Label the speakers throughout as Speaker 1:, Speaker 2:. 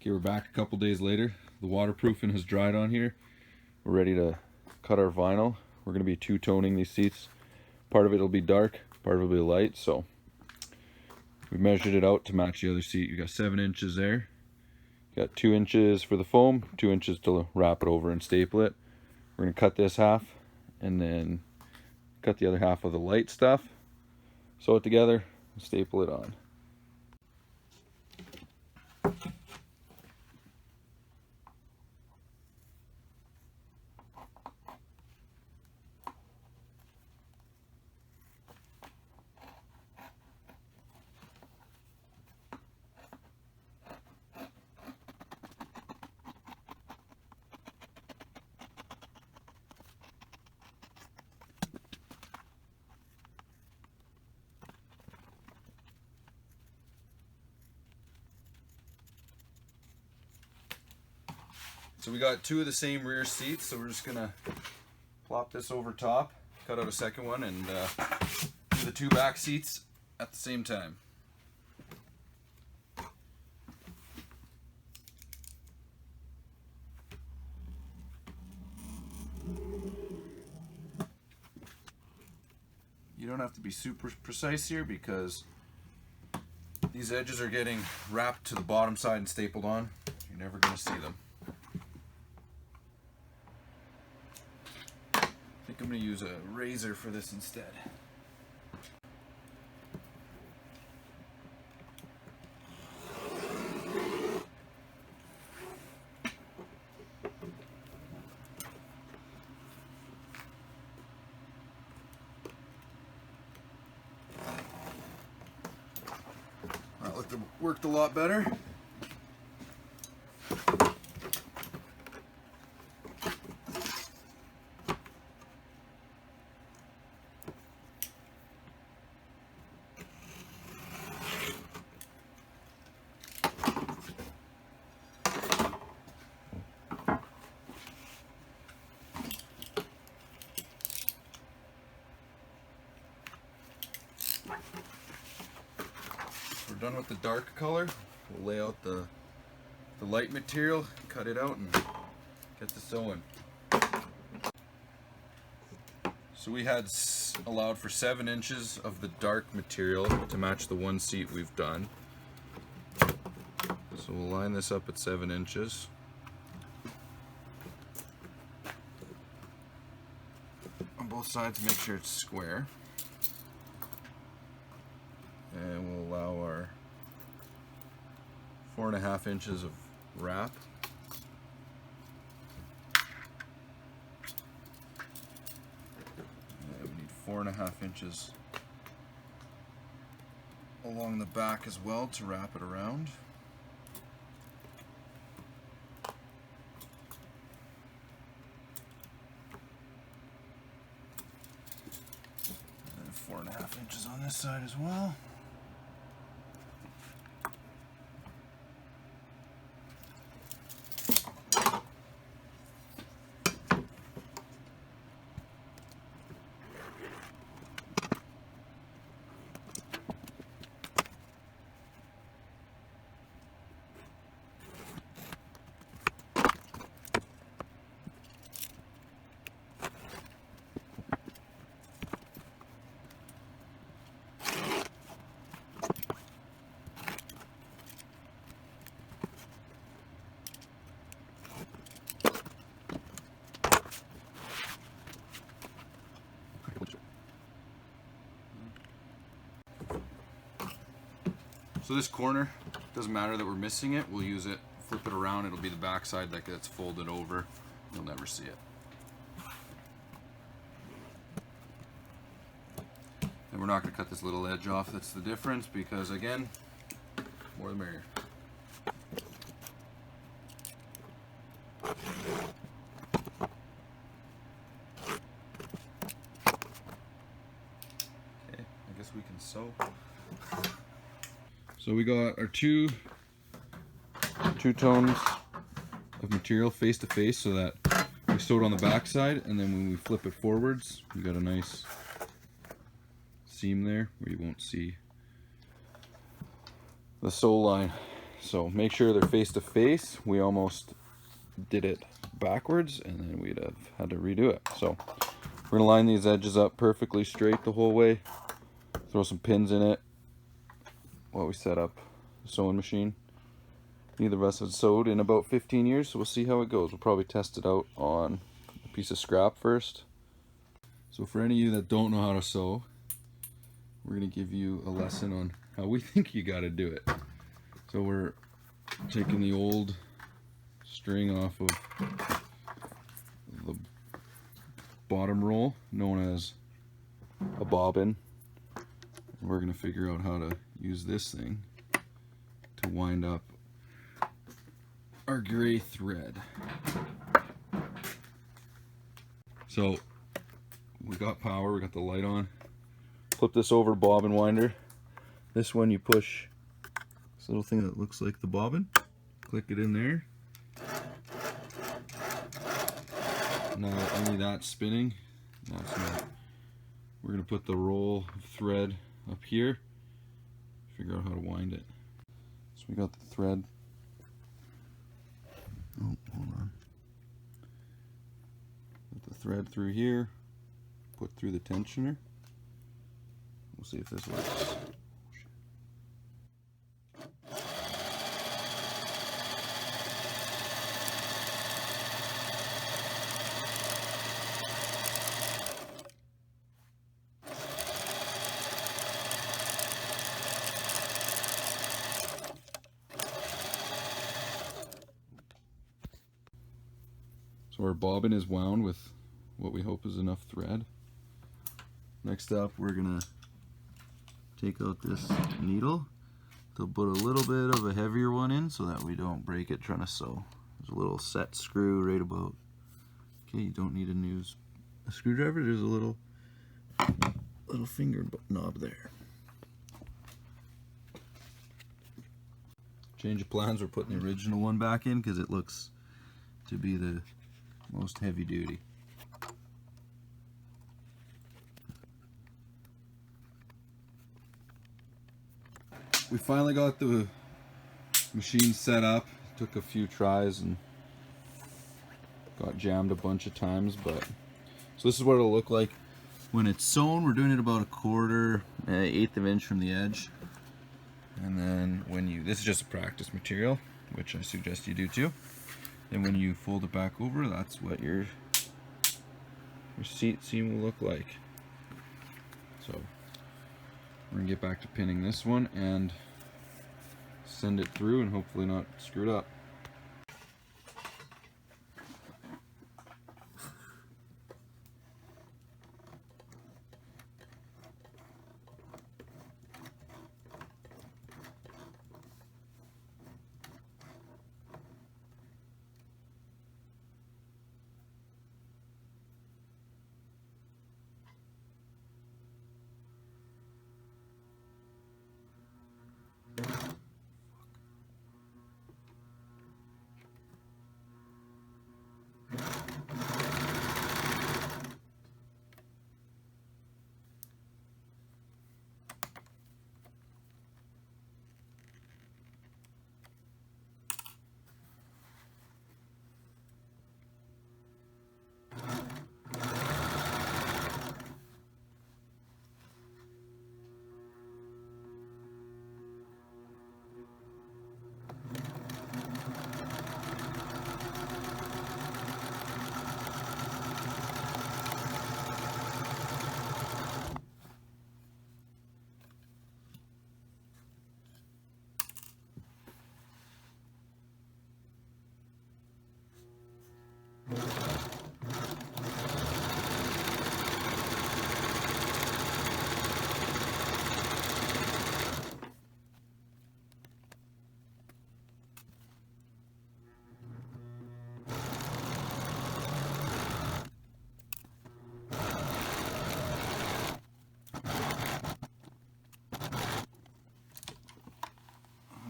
Speaker 1: Okay, we're back a couple days later. The waterproofing has dried on here. We're ready to cut our vinyl. We're going to be two-toning these seats. Part of it will be dark, part of it will be light. So we measured it out to match the other seat. You got 7 inches there. You got 2 inches for the foam, 2 inches to wrap it over and staple it. We're going to cut this half and then cut the other half of the light stuff, sew it together, and staple it on. So we got 2 of the same rear seats, so we're just gonna plop this over top, cut out a second one, and do the 2 back seats at the same time. You don't have to be super precise here because these edges are getting wrapped to the bottom side and stapled on. You're never gonna see them. I think I'm going to use a razor for this instead. That worked a lot better. We're done with the dark color. We'll lay out the light material, cut it out, and get the sewing. So we had allowed for 7 inches of the dark material to match the one seat we've done. So we'll line this up at 7 inches. On both sides to make sure it's square. And we'll allow our 4.5 inches of wrap. And we need 4.5 inches along the back as well to wrap it around. And 4.5 inches on this side as well. So this corner, doesn't matter that we're missing it, we'll use it, flip it around, it'll be the back side that gets folded over. You'll never see it. And we're not going to cut this little edge off, that's the difference, because again, more the merrier. Okay, I guess we can sew. So we got our two tones of material face to face, so that we sew it on the back side, and then when we flip it forwards, we got a nice seam there where you won't see the sew line. So make sure they're face to face. We almost did it backwards and then we'd have had to redo it. So we're gonna line these edges up perfectly straight the whole way. Throw some pins in it while we set up the sewing machine. Neither of us have sewed in about 15 years, so we'll see how it goes. We'll probably test it out on a piece of scrap first. So for any of you that don't know how to sew, we're gonna give you a lesson on how we think you gotta do it. So we're taking the old string off of the bottom roll, known as a bobbin. And we're gonna figure out how to use this thing to wind up our gray thread. So we got power, we got the light on. Flip this over to bobbin winder. This one you push this little thing that looks like the bobbin. Click it in there. Now only that's spinning. That's not. We're gonna put the roll of thread up here. Figure out how to wind it. So we got the thread. Oh, hold on. Put the thread through here. Put through the tensioner. We'll see if this works. So our bobbin is wound with what we hope is enough thread. Next up, we're gonna take out this needle to put a little bit of a heavier one in so that we don't break it trying to sew. There's a little set screw right about. Okay, you don't need a screwdriver. There's a little finger knob there. Change of plans. We're putting the original one back in because it looks to be the most heavy duty. We finally got the machine set up. Took a few tries and got jammed a bunch of times, but so this is what it'll look like when it's sewn. We're doing it about a quarter, eighth of an inch from the edge. And then when you, this is just a practice material, which I suggest you do too. And when you fold it back over, that's what your seat seam will look like. So we're gonna get back to pinning this one and send it through and hopefully not screw it up.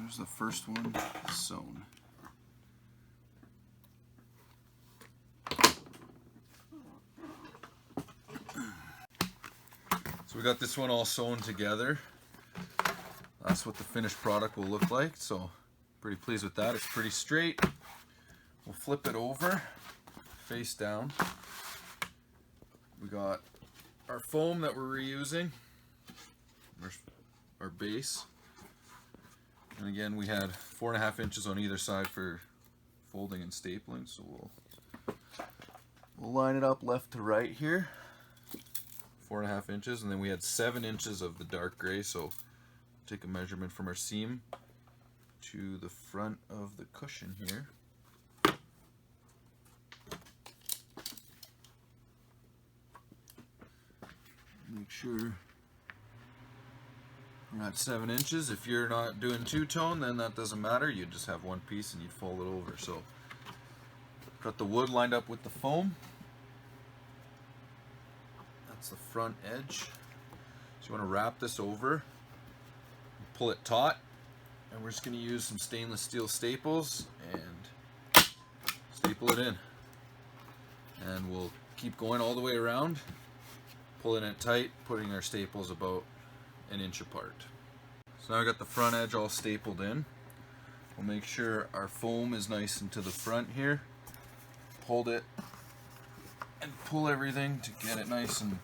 Speaker 1: There's the first one sewn. So we got this one all sewn together. That's what the finished product will look like. So Pretty pleased with that. It's pretty straight. We'll flip it over, face down. We got our foam that we're reusing, our base. And again, we had 4.5 inches on either side for folding and stapling, so we'll line it up left to right here. 4.5 inches, and then we had 7 inches of the dark gray, so take a measurement from our seam to the front of the cushion here. Make sure we're at 7 inches. If you're not doing two-tone, then that doesn't matter. You just have one piece and you fold it over. So got the wood lined up with the foam. That's the front edge. So you want to wrap this over, pull it taut, and we're just going to use some stainless steel staples and staple it in. And we'll keep going all the way around, pulling it tight, putting our staples about 1 inch apart. So now I got the front edge all stapled in. We'll make sure our foam is nice and to the front here. Hold it and pull everything to get it nice and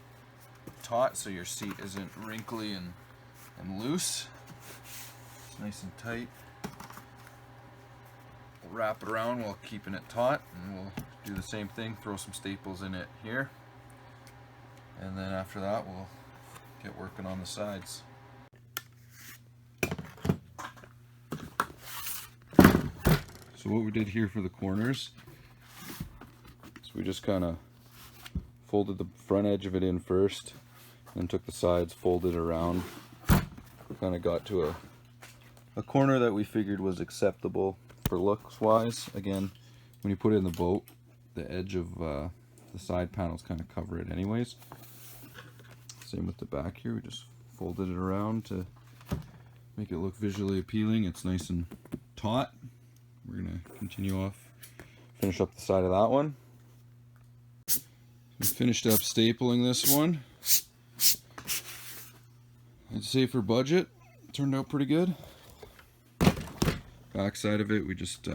Speaker 1: taut so your seat isn't wrinkly and loose. It's nice and tight. We'll wrap it around while keeping it taut, and we'll do the same thing, throw some staples in it here. And then after that, we'll get working on the sides. So what we did here for the corners, so we just kind of folded the front edge of it in first, then took the sides, folded around, kind of got to a corner that we figured was acceptable for looks wise. Again, when you put it in the boat, the edge of the side panels kind of cover it anyways. Same with the back here, we just folded it around to make it look visually appealing. It's nice and taut. We're gonna continue off, finish up the side of that one. We finished up stapling this one. I'd say for budget, turned out pretty good. Back side of it, we just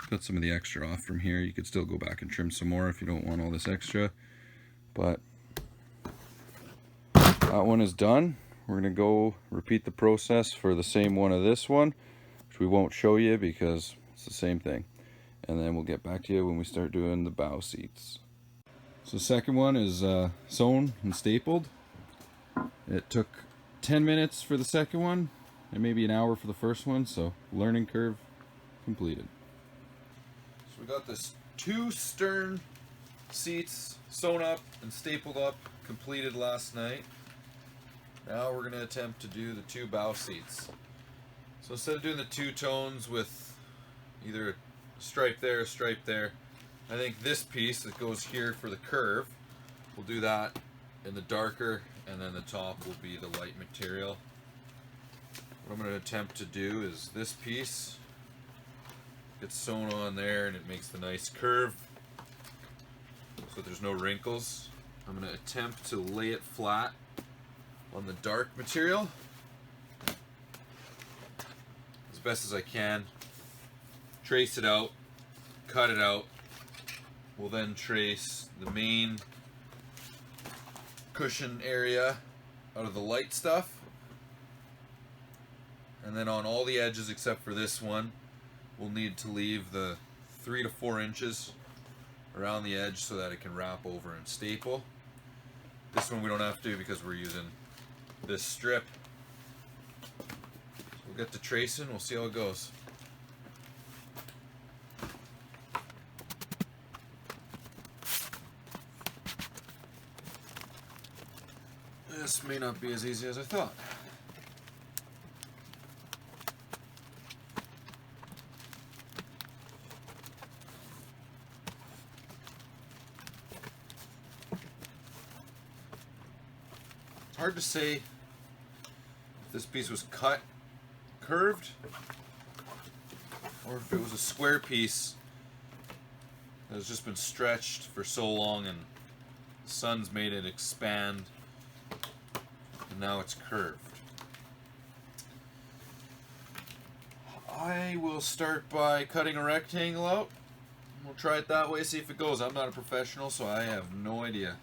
Speaker 1: cut some of the extra off from here. You could still go back and trim some more if you don't want all this extra, but that one is done. We're gonna go repeat the process for the same one of this one, which we won't show you because it's the same thing. And then we'll get back to you when we start doing the bow seats. So the second one is sewn and stapled. It took 10 minutes for the second one and maybe an hour for the first one, so learning curve completed. So we got this 2 stern seats sewn up and stapled up, completed last night. Now we're going to attempt to do the 2 bow seats. So instead of doing the 2 tones with either a stripe there, a stripe there, I think this piece that goes here for the curve, we'll do that in the darker, and then the top will be the light material. What I'm going to attempt to do is this piece gets sewn on there and it makes the nice curve so there's no wrinkles. I'm going to attempt to lay it flat on the dark material as best as I can, trace it out, cut it out. We'll then trace the main cushion area out of the light stuff, and then on all the edges except for this one, we'll need to leave the 3 to 4 inches around the edge so that it can wrap over and staple. This one we don't have to because we're using this strip. So we'll get to tracing, we'll see how it goes. This may not be as easy as I thought. It's hard to say if this piece was cut curved or if it was a square piece that has just been stretched for so long and the sun's made it expand. Now it's curved. I will start by cutting a rectangle out. We'll try it that way, see if it goes. I'm not a professional, so I have no idea.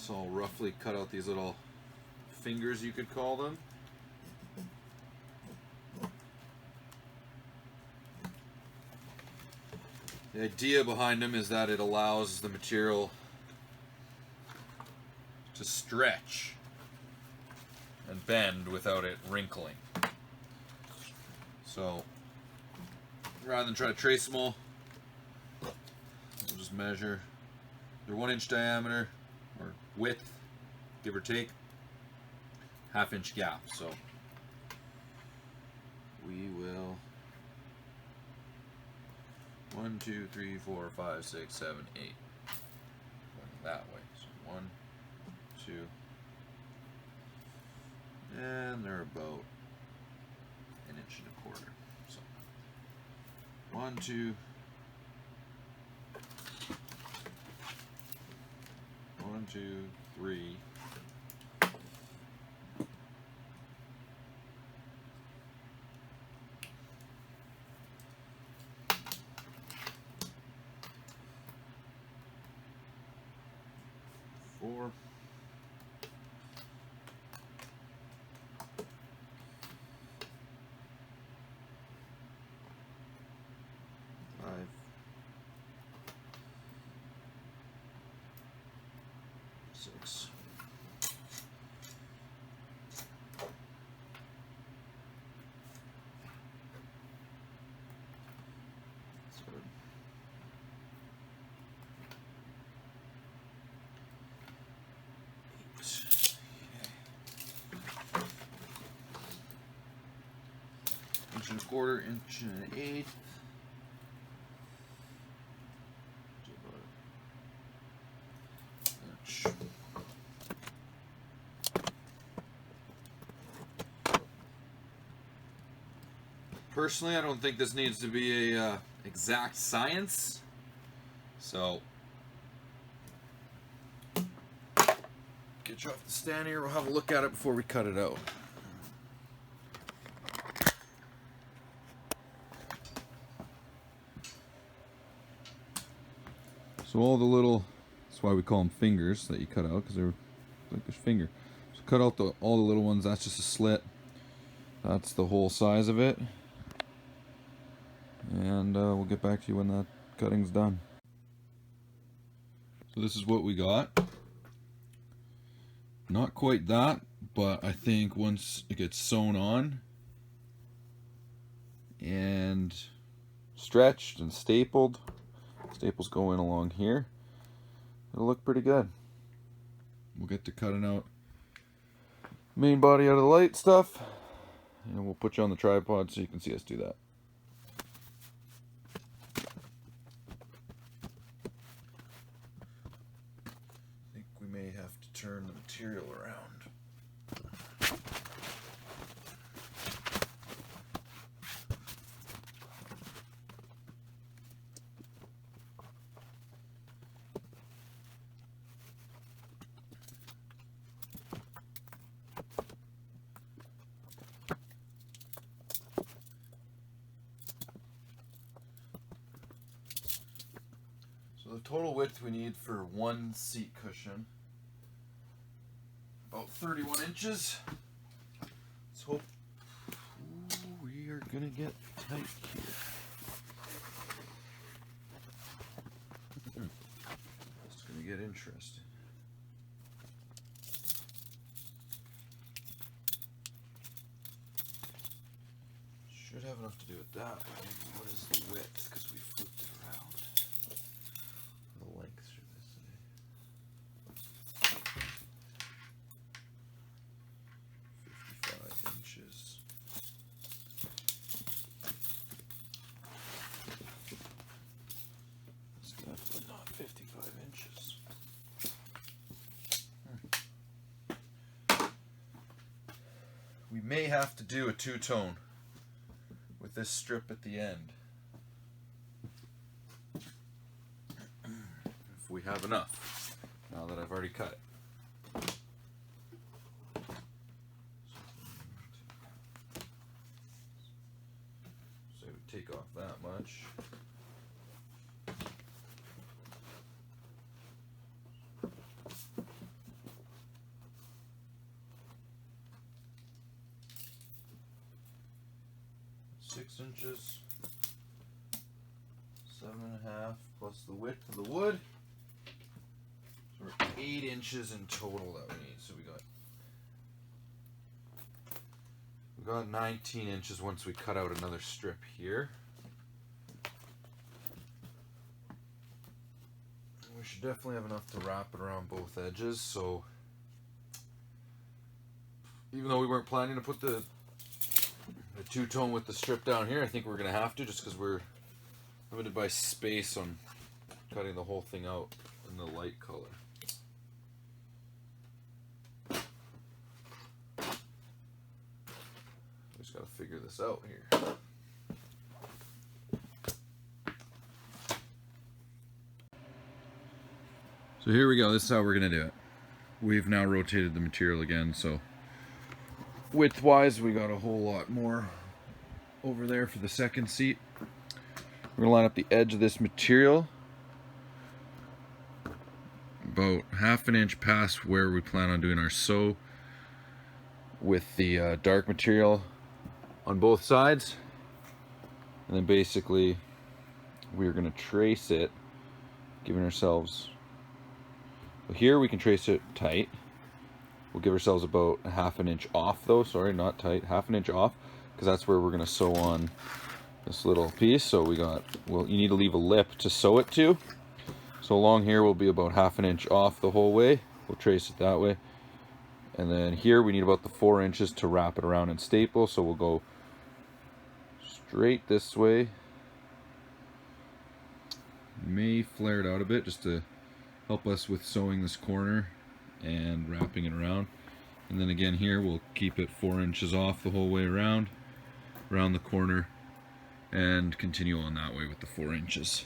Speaker 1: So I'll roughly cut out these little fingers, you could call them. The idea behind them is that it allows the material to stretch and bend without it wrinkling. So rather than try to trace them all, we'll just measure. They're 1 inch diameter, or width, give or take, 1/2 inch gap. So we will 1, 2, 3, 4, 5, 6, 7, 8. Going that way. So 1, 2, and they're about 1 inch and a quarter. So 1, 2, 1, 2, 3. 4. 5. 6. 7. 8. Inch and a quarter, inch and an eighth. Inch. Personally, I don't think this needs to be a exact science. So, get you off the stand here. We'll have a look at it before we cut it out. So all the little, that's why we call them fingers that you cut out, because they're like a finger. So cut out all the little ones. That's just a slit. That's the whole size of it. And we'll get back to you when that cutting's done. So this is what we got. Not quite that, but I think once it gets sewn on and stretched and stapled, staples go in along here, it'll look pretty good. We'll get to cutting out main body out of the light stuff, and we'll put you on the tripod so you can see us do that. I think we may have to turn the material around. So the total width we need for one seat cushion, about 31 inches. Let's hope we are gonna get tight here. It's gonna get interesting. Should have enough to do it that way. What is the width? Because we flipped it around. The length should this say? 55 inches. we may have to do a two-tone with this strip at the end. If we have enough, now that I've already cut it. So we take off that much. Six inches, 7.5 plus the width of the wood. So we're 8 inches in total that we need. So we got 19 inches once we cut out another strip here. We should definitely have enough to wrap it around both edges. So even though we weren't planning to put the two-tone with the strip down here, I think we're going to have to, just because we're limited by space on cutting the whole thing out in the light color. Just got to figure this out here. So here we go. This is how we're going to do it. We've now rotated the material again, so width-wise, we got a whole lot more over there for the second seat. We're gonna line up the edge of this material about 1/2 inch past where we plan on doing our sew, with the dark material on both sides, and then basically we're gonna trace it, giving ourselves, well, here we can trace it tight. We'll give ourselves about 1/2 inch off though, sorry, not tight, 1/2 inch off, because that's where we're gonna sew on this little piece. So we got, well, you need to leave a lip to sew it to. So along here will be about 1/2 inch off the whole way. We'll trace it that way. And then here we need about the 4 inches to wrap it around and staple. So we'll go straight this way. May flare it out a bit just to help us with sewing this corner and wrapping it around. And then again here we'll keep it 4 inches off the whole way around the corner, and continue on that way with the 4 inches.